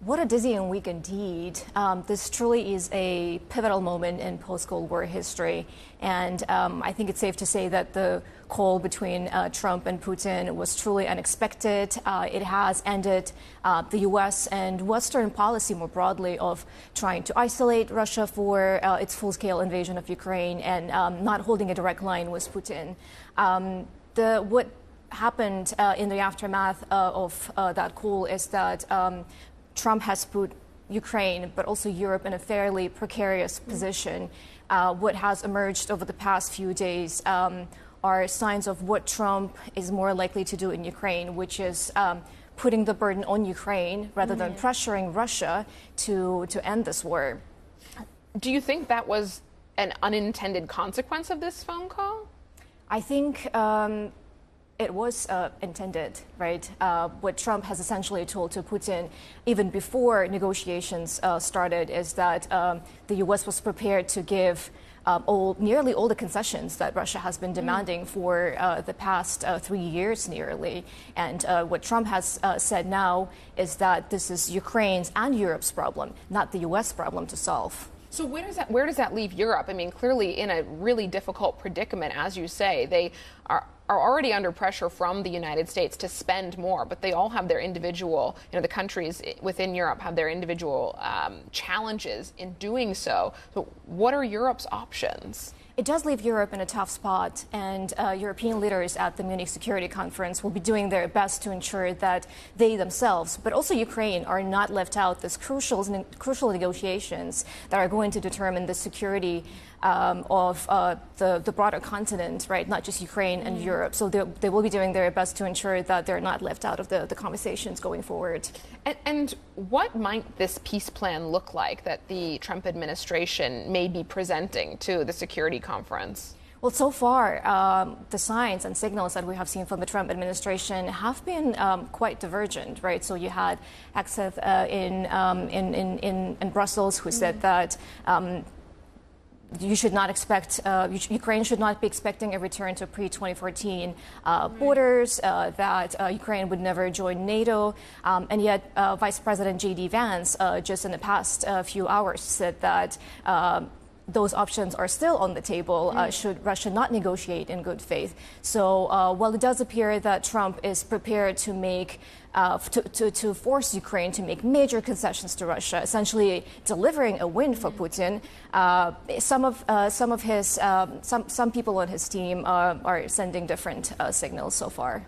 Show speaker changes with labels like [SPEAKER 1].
[SPEAKER 1] What a dizzying week indeed. This truly is a pivotal moment in post-Cold War history. And I think it's safe to say that the call between Trump and Putin was truly unexpected. It has ended the U.S. and Western policy more broadly of trying to isolate Russia for its full-scale invasion of Ukraine and not holding a direct line with Putin. What happened in the aftermath of that call is that Trump has put Ukraine, but also Europe, in a fairly precarious position. What has emerged over the past few days are signs of what Trump is more likely to do in Ukraine, which is putting the burden on Ukraine rather than pressuring Russia to end this war.
[SPEAKER 2] Do you think that was an unintended consequence of this phone call?
[SPEAKER 1] I think it was intended, right? What Trump has essentially told to Putin, even before negotiations started, is that the U.S. was prepared to give nearly all the concessions that Russia has been demanding for the past 3 years nearly. And what Trump has said now is that this is Ukraine's and Europe's problem, not the U.S. problem to solve.
[SPEAKER 2] So where does that leave Europe? I mean, clearly in a really difficult predicament, as you say. They are already under pressure from the United States to spend more, but they all have their individual, the countries within Europe have their individual challenges in doing so. So what are Europe's options?
[SPEAKER 1] It does leave Europe in a tough spot, and European leaders at the Munich Security Conference will be doing their best to ensure that they themselves, but also Ukraine, are not left out this crucial negotiations that are going to determine the security of the broader continent, right? Not just Ukraine and Europe. So they will be doing their best to ensure that they're not left out of the conversations going forward.
[SPEAKER 2] And what might this peace plan look like that the Trump administration may be presenting to the security conference?
[SPEAKER 1] Well, so far, the signs and signals that we have seen from the Trump administration have been quite divergent, right? So you had Hegseth in Brussels, who said that you should not expect, Ukraine should not be expecting a return to pre-2014 borders, that Ukraine would never join NATO. And yet Vice President J.D. Vance just in the past few hours said that those options are still on the table should Russia not negotiate in good faith. So while it does appear that Trump is prepared to make to force Ukraine to make major concessions to Russia, essentially delivering a win for Putin, some people on his team are sending different signals so far.